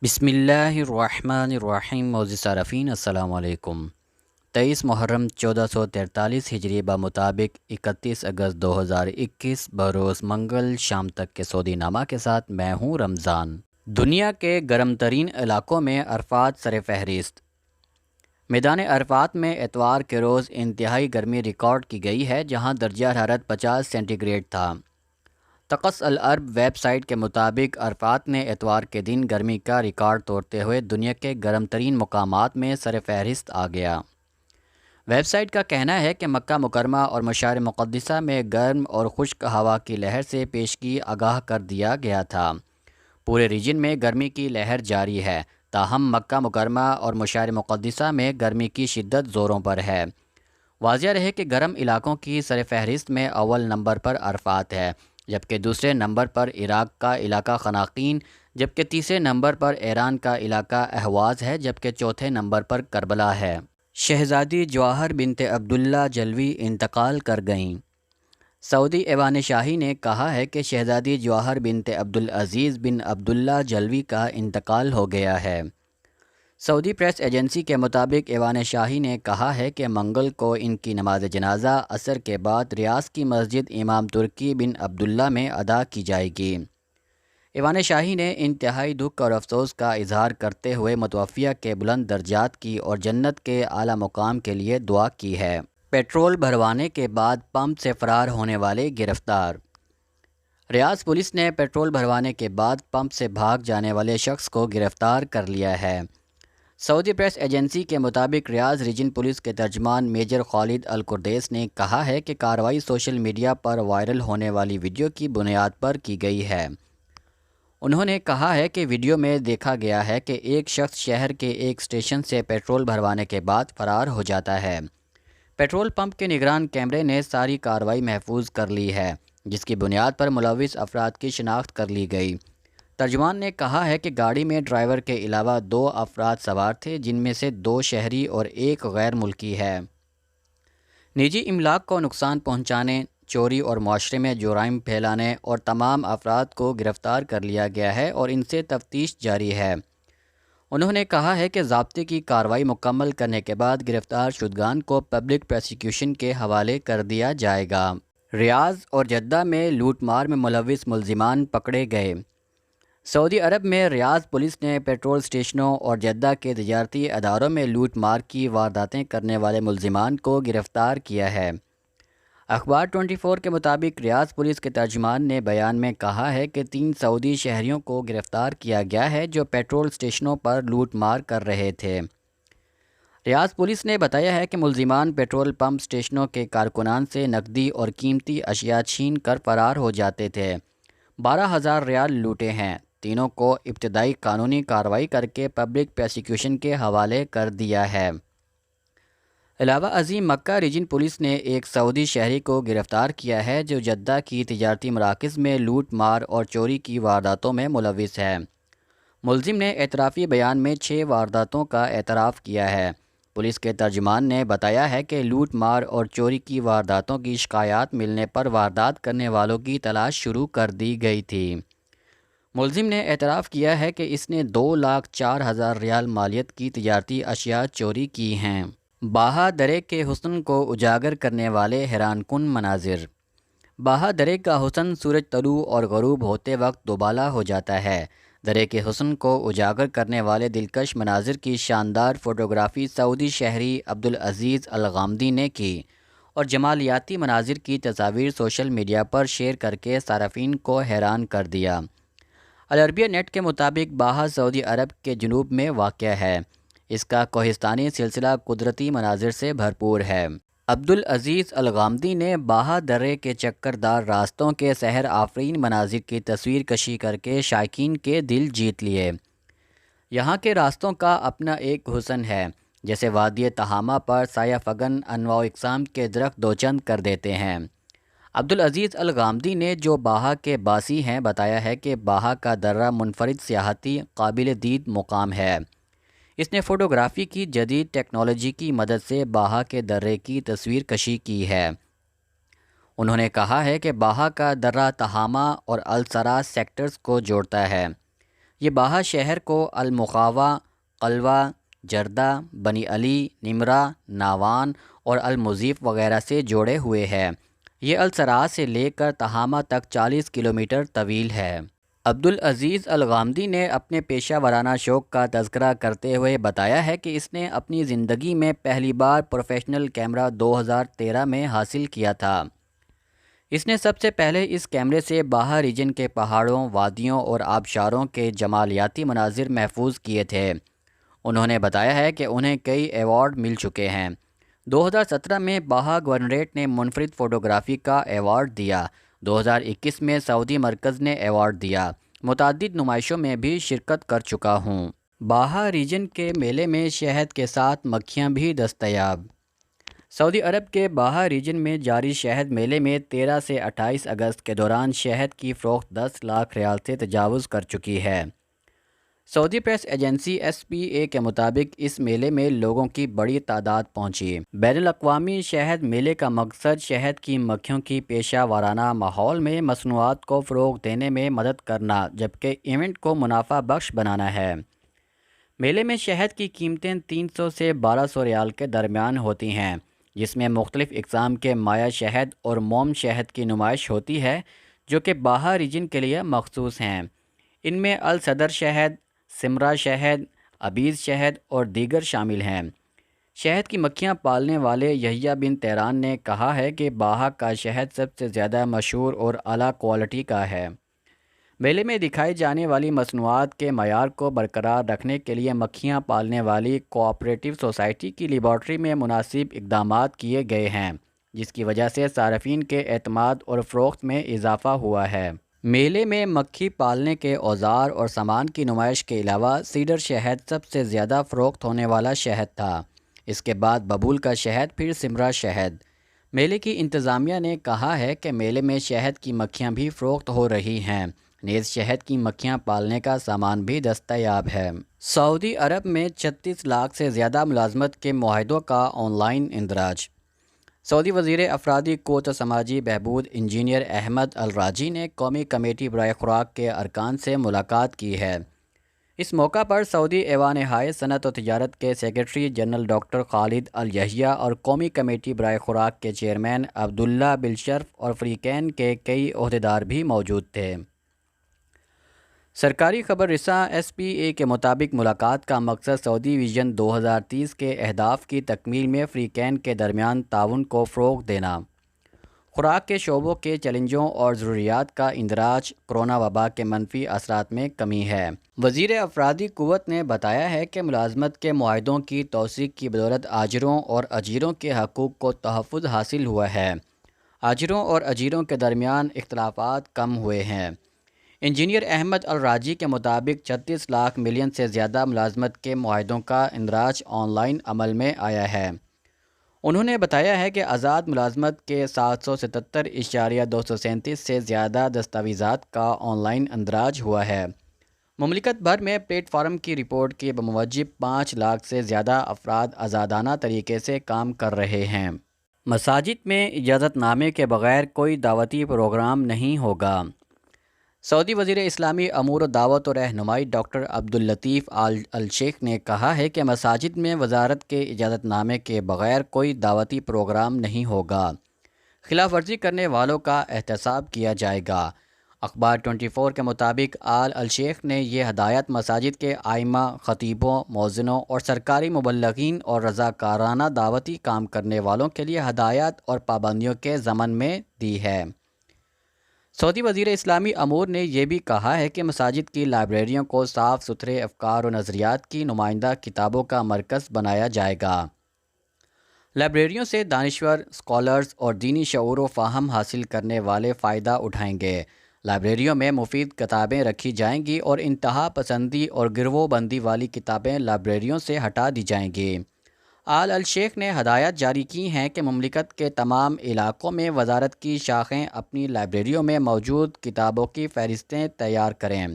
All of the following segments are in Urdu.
بسم اللہ الرحمن الرحیم معزز صارفین السلام علیکم۔ 23 محرم 1443 ہجری بمطابق 31 اگست 2021 بروز منگل شام تک کے سعودی نامہ کے ساتھ میں ہوں رمضان۔ دنیا کے گرم ترین علاقوں میں عرفات سر فہرست۔ میدان عرفات میں اتوار کے روز انتہائی گرمی ریکارڈ کی گئی ہے، جہاں درجہ حرارت 50 سینٹی گریڈ تھا۔ تقص العرب ویب سائٹ کے مطابق عرفات نے اتوار کے دن گرمی کا ریکارڈ توڑتے ہوئے دنیا کے گرم ترین مقامات میں سر فہرست آ گیا۔ ویب سائٹ کا کہنا ہے کہ مکہ مکرمہ اور مشعر مقدسہ میں گرم اور خشک ہوا کی لہر سے پیشگی آگاہ کر دیا گیا تھا۔ پورے ریجن میں گرمی کی لہر جاری ہے، تاہم مکہ مکرمہ اور مشعر مقدسہ میں گرمی کی شدت زوروں پر ہے۔ واضح رہے کہ گرم علاقوں کی سر فہرست میں اول نمبر پر عرفات ہے، جبکہ دوسرے نمبر پر عراق کا علاقہ خناقین، جبکہ تیسرے نمبر پر ایران کا علاقہ اہواز ہے، جبکہ چوتھے نمبر پر کربلا ہے۔ شہزادی جواہر بنت عبداللہ جلوی انتقال کر گئیں۔ سعودی ایوان شاہی نے کہا ہے کہ شہزادی جواہر بنت عبدالعزیز بن عبداللہ جلوی کا انتقال ہو گیا ہے۔ سعودی پریس ایجنسی کے مطابق ایوان شاہی نے کہا ہے کہ منگل کو ان کی نماز جنازہ عصر کے بعد ریاض کی مسجد امام ترکی بن عبداللہ میں ادا کی جائے گی۔ ایوان شاہی نے انتہائی دکھ اور افسوس کا اظہار کرتے ہوئے متوفیہ کے بلند درجات کی اور جنت کے اعلیٰ مقام کے لیے دعا کی ہے۔ پیٹرول بھروانے کے بعد پمپ سے فرار ہونے والے گرفتار۔ ریاض پولیس نے پیٹرول بھروانے کے بعد پمپ سے بھاگ جانے والے شخص کو گرفتار کر لیا ہے۔ سعودی پریس ایجنسی کے مطابق ریاض ریجن پولیس کے ترجمان میجر خالد القردیس نے کہا ہے کہ کارروائی سوشل میڈیا پر وائرل ہونے والی ویڈیو کی بنیاد پر کی گئی ہے۔ انہوں نے کہا ہے کہ ویڈیو میں دیکھا گیا ہے کہ ایک شخص شہر کے ایک اسٹیشن سے پیٹرول بھروانے کے بعد فرار ہو جاتا ہے۔ پیٹرول پمپ کے نگران کیمرے نے ساری کارروائی محفوظ کر لی ہے، جس کی بنیاد پر ملوث افراد کی شناخت کر لی گئی۔ ترجمان نے کہا ہے کہ گاڑی میں ڈرائیور کے علاوہ 2 افراد سوار تھے، جن میں سے 2 شہری اور 1 غیر ملکی ہے۔ نجی املاک کو نقصان پہنچانے، چوری اور معاشرے میں جرائم پھیلانے اور تمام افراد کو گرفتار کر لیا گیا ہے اور ان سے تفتیش جاری ہے۔ انہوں نے کہا ہے کہ ضابطے کی کارروائی مکمل کرنے کے بعد گرفتار شدگان کو پبلک پروسیکیوشن کے حوالے کر دیا جائے گا۔ ریاض اور جدہ میں لوٹ مار میں ملوث ملزمان پکڑے گئے۔ سعودی عرب میں ریاض پولیس نے پیٹرول اسٹیشنوں اور جدہ کے تجارتی اداروں میں لوٹ مار کی وارداتیں کرنے والے ملزمان کو گرفتار کیا ہے۔ اخبار 24 کے مطابق ریاض پولیس کے ترجمان نے بیان میں کہا ہے کہ 3 سعودی شہریوں کو گرفتار کیا گیا ہے جو پیٹرول اسٹیشنوں پر لوٹ مار کر رہے تھے۔ ریاض پولیس نے بتایا ہے کہ ملزمان پیٹرول پمپ اسٹیشنوں کے کارکنان سے نقدی اور قیمتی اشیاء چھین کر فرار ہو جاتے تھے۔ 12,000 ریال لوٹے ہیں۔ تینوں کو ابتدائی قانونی کارروائی کر کے پبلک پروسیکیوشن کے حوالے کر دیا ہے۔ علاوہ ازیں مکہ ریجن پولیس نے ایک سعودی شہری کو گرفتار کیا ہے جو جدہ کی تجارتی مراکز میں لوٹ مار اور چوری کی وارداتوں میں ملوث ہے۔ ملزم نے اعترافی بیان میں 6 وارداتوں کا اعتراف کیا ہے۔ پولیس کے ترجمان نے بتایا ہے کہ لوٹ مار اور چوری کی وارداتوں کی شکایات ملنے پر واردات کرنے والوں کی تلاش شروع کر دی گئی تھی۔ ملزم نے اعتراف کیا ہے کہ اس نے 2,04,000 ریال مالیت کی تجارتی اشیاء چوری کی ہیں۔ باہا درے کے حسن کو اجاگر کرنے والے حیران کن مناظر۔ باہا درے کا حسن سورج طلوع اور غروب ہوتے وقت دوبالا ہو جاتا ہے۔ درے کے حسن کو اجاگر کرنے والے دلکش مناظر کی شاندار فوٹوگرافی سعودی شہری عبدالعزیز الغامدی نے کی اور جمالیاتی مناظر کی تصاویر سوشل میڈیا پر شیئر کر کے صارفین کو حیران کر دیا۔ العربیہ نیٹ کے مطابق باہا سعودی عرب کے جنوب میں واقع ہے۔ اس کا کوہستانی سلسلہ قدرتی مناظر سے بھرپور ہے۔ عبدالعزیز الغامدی نے باہا درے کے چکردار راستوں کے سحر آفرین مناظر کی تصویر کشی کر کے شائقین کے دل جیت لیے۔ یہاں کے راستوں کا اپنا ایک حسن ہے، جیسے وادی تہامہ پر سایہ فگن انواع و اقسام کے درخت دوچند کر دیتے ہیں۔ عبدالعزیز الغامدی نے جو باہا کے باسی ہیں بتایا ہے کہ باہا کا درہ منفرد سیاحتی قابل دید مقام ہے۔ اس نے فوٹوگرافی کی جدید ٹیکنالوجی کی مدد سے باہا کے درے کی تصویر کشی کی ہے۔ انہوں نے کہا ہے کہ باہا کا درہ تہامہ اور السرا سیکٹرز کو جوڑتا ہے۔ یہ باہا شہر کو المخاوہ، قلوہ، جردہ، بنی علی، نمرہ، ناوان اور المضیف وغیرہ سے جوڑے ہوئے ہے۔ یہ الصراء سے لے کر تہامہ تک 40 کلومیٹر طویل ہے۔ عبدالعزیز الغامدی نے اپنے پیشہ ورانہ شوق کا تذکرہ کرتے ہوئے بتایا ہے کہ اس نے اپنی زندگی میں پہلی بار پروفیشنل کیمرہ 2013 میں حاصل کیا تھا۔ اس نے سب سے پہلے اس کیمرے سے باہا ریجن کے پہاڑوں، وادیوں اور آبشاروں کے جمالیاتی مناظر محفوظ کیے تھے۔ انہوں نے بتایا ہے کہ انہیں کئی ایوارڈ مل چکے ہیں۔ 2017 میں باہا گورنریٹ نے منفرد فوٹوگرافی کا ایوارڈ دیا۔ 2021 میں سعودی مرکز نے ایوارڈ دیا۔ متعدد نمائشوں میں بھی شرکت کر چکا ہوں۔ باہا ریجن کے میلے میں شہد کے ساتھ مکھیاں بھی دستیاب۔ سعودی عرب کے باہا ریجن میں جاری شہد میلے میں 13 سے 28 اگست کے دوران شہد کی فروخت 10 لاکھ ریال سے تجاوز کر چکی ہے۔ سعودی پریس ایجنسی SPA کے مطابق اس میلے میں لوگوں کی بڑی تعداد پہنچی۔ بین الاقوامی شہد میلے کا مقصد شہد کی مکھیوں کی پیشہ ورانہ ماحول میں مصنوعات کو فروغ دینے میں مدد کرنا، جبکہ ایونٹ کو منافع بخش بنانا ہے۔ میلے میں شہد کی قیمتیں 300 سے 1200 ریال کے درمیان ہوتی ہیں، جس میں مختلف اقسام کے مائع شہد اور موم شہد کی نمائش ہوتی ہے جو کہ باہا ریجن کے لیے مخصوص ہیں۔ ان میں الصدر شہد، سمرہ شہد، ابیز شہد اور دیگر شامل ہیں۔ شہد کی مکھیاں پالنے والے بنت ترین نے کہا ہے کہ باہا کا شہد سب سے زیادہ مشہور اور اعلیٰ کوالٹی کا ہے۔ میلے میں دکھائی جانے والی مصنوعات کے معیار کو برقرار رکھنے کے لیے مکھیاں پالنے والی کوآپریٹو سوسائٹی کی لیبارٹری میں مناسب اقدامات کیے گئے ہیں، جس کی وجہ سے صارفین کے اعتماد اور فروخت میں اضافہ ہوا ہے۔ میلے میں مکھی پالنے کے اوزار اور سامان کی نمائش کے علاوہ سیڈر شہد سب سے زیادہ فروخت ہونے والا شہد تھا۔ اس کے بعد ببول کا شہد، پھر سمرہ شہد۔ میلے کی انتظامیہ نے کہا ہے کہ میلے میں شہد کی مکھیاں بھی فروخت ہو رہی ہیں، نیز شہد کی مکھیاں پالنے کا سامان بھی دستیاب ہے۔ سعودی عرب میں 36 لاکھ سے زیادہ ملازمت کے معاہدوں کا آن لائن اندراج۔ سعودی وزیر افرادی قوت و سماجی بہبود انجینئر احمد الراجی نے قومی کمیٹی برائے خوراک کے ارکان سے ملاقات کی ہے۔ اس موقع پر سعودی ایوان ہائے صنعت و تجارت کے سیکریٹری جنرل ڈاکٹر خالد الیحییٰ اور قومی کمیٹی برائے خوراک کے چیئرمین عبداللہ بالشرف اور فریقین کے کئی عہدیدار بھی موجود تھے۔ سرکاری خبر رساں SPA کے مطابق ملاقات کا مقصد سعودی ویژن 2030 کے اہداف کی تکمیل میں فریقین کے درمیان تعاون کو فروغ دینا، خوراک کے شعبوں کے چیلنجوں اور ضروریات کا اندراج، کرونا وبا کے منفی اثرات میں کمی ہے۔ وزیر افرادی قوت نے بتایا ہے کہ ملازمت کے معاہدوں کی توثیق کی بدولت آجروں اور اجیروں کے حقوق کو تحفظ حاصل ہوا ہے۔ آجروں اور اجیروں کے درمیان اختلافات کم ہوئے ہیں۔ انجینئر احمد الراجی کے مطابق 36 لاکھ ملین سے زیادہ ملازمت کے معاہدوں کا اندراج آن لائن عمل میں آیا ہے۔ انہوں نے بتایا ہے کہ آزاد ملازمت کے 777.237 سے زیادہ دستاویزات کا آن لائن اندراج ہوا ہے۔ مملکت بھر میں پلیٹ فارم کی رپورٹ کے بموجب 5 لاکھ سے زیادہ افراد آزادانہ طریقے سے کام کر رہے ہیں۔ مساجد میں اجازت نامے کے بغیر کوئی دعوتی پروگرام نہیں ہوگا۔ سعودی وزیر اسلامی امور و دعوت و رہنمائی ڈاکٹر عبداللطیف الشیخ نے کہا ہے کہ مساجد میں وزارت کے اجازت نامے کے بغیر کوئی دعوتی پروگرام نہیں ہوگا۔ خلاف ورزی کرنے والوں کا احتساب کیا جائے گا۔ اخبار 24 کے مطابق الشیخ نے یہ ہدایت مساجد کے ائمہ، خطیبوں، مؤذنوں اور سرکاری مبلغین اور رضاکارانہ دعوتی کام کرنے والوں کے لیے ہدایات اور پابندیوں کے ضمن میں دی ہے۔ سعودی وزیر اسلامی امور نے یہ بھی کہا ہے کہ مساجد کی لائبریریوں کو صاف ستھرے افکار و نظریات کی نمائندہ کتابوں کا مرکز بنایا جائے گا۔ لائبریریوں سے دانشور، اسکالرز اور دینی شعور و فہم حاصل کرنے والے فائدہ اٹھائیں گے۔ لائبریریوں میں مفید کتابیں رکھی جائیں گی اور انتہا پسندی اور گروہ بندی والی کتابیں لائبریریوں سے ہٹا دی جائیں گی۔ الشیخ نے ہدایات جاری کی ہیں کہ مملکت کے تمام علاقوں میں وزارت کی شاخیں اپنی لائبریریوں میں موجود کتابوں کی فہرستیں تیار کریں۔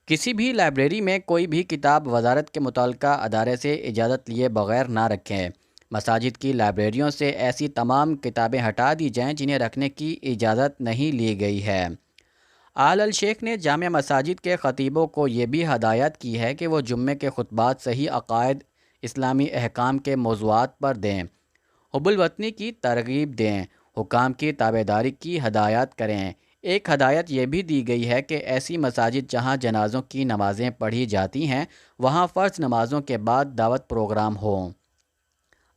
کسی بھی لائبریری میں کوئی بھی کتاب وزارت کے متعلقہ ادارے سے اجازت لیے بغیر نہ رکھیں۔ مساجد کی لائبریریوں سے ایسی تمام کتابیں ہٹا دی جائیں جنہیں رکھنے کی اجازت نہیں لی گئی ہے۔ اعلی الشیخ نے جامع مساجد کے خطیبوں کو یہ بھی ہدایت کی ہے کہ وہ جمعے کے خطبات صحیح عقائد، اسلامی احکام کے موضوعات پر دیں، حب الوطنی کی ترغیب دیں، حکام کی تابعداری کی ہدایت کریں۔ ایک ہدایت یہ بھی دی گئی ہے کہ ایسی مساجد جہاں جنازوں کی نمازیں پڑھی جاتی ہیں وہاں فرض نمازوں کے بعد دعوت پروگرام ہوں۔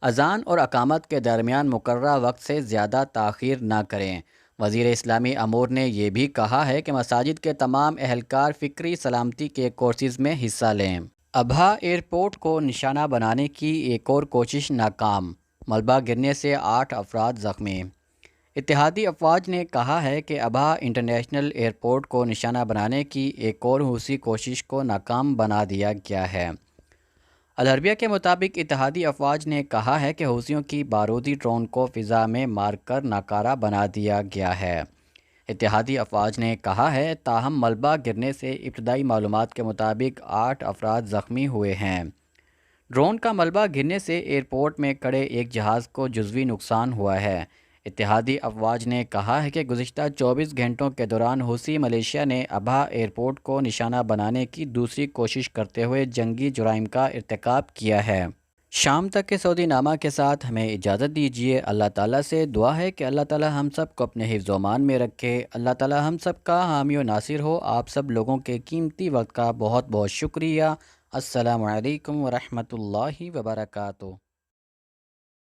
اذان اور اقامت کے درمیان مقررہ وقت سے زیادہ تاخیر نہ کریں۔ وزیر اسلامی امور نے یہ بھی کہا ہے کہ مساجد کے تمام اہلکار فکری سلامتی کے کورسز میں حصہ لیں۔ ابہا ایئرپورٹ کو نشانہ بنانے کی ایک اور کوشش ناکام، ملبہ گرنے سے 8 افراد زخمی۔ اتحادی افواج نے کہا ہے کہ ابہا انٹرنیشنل ایئرپورٹ کو نشانہ بنانے کی ایک اور حوثی کوشش کو ناکام بنا دیا گیا ہے۔ العربیہ کے مطابق اتحادی افواج نے کہا ہے کہ حوثیوں کی بارودی ڈرون کو فضا میں مار کر ناکارہ بنا دیا گیا ہے۔ اتحادی افواج نے کہا ہے تاہم ملبہ گرنے سے ابتدائی معلومات کے مطابق 8 افراد زخمی ہوئے ہیں۔ ڈرون کا ملبہ گرنے سے ایئرپورٹ میں کھڑے ایک جہاز کو جزوی نقصان ہوا ہے۔ اتحادی افواج نے کہا ہے کہ گزشتہ 24 گھنٹوں کے دوران حوثی ملیشیا نے ابہا ایئرپورٹ کو نشانہ بنانے کی دوسری کوشش کرتے ہوئے جنگی جرائم کا ارتکاب کیا ہے۔ شام تک کے سعودی نامہ کے ساتھ ہمیں اجازت دیجیے۔ اللہ تعالیٰ سے دعا ہے کہ اللہ تعالیٰ ہم سب کو اپنے حفظ و امان میں رکھے۔ اللہ تعالیٰ ہم سب کا حامی و ناصر ہو۔ آپ سب لوگوں کے قیمتی وقت کا بہت بہت شکریہ۔ السلام علیکم ورحمۃ اللہ وبرکاتہ۔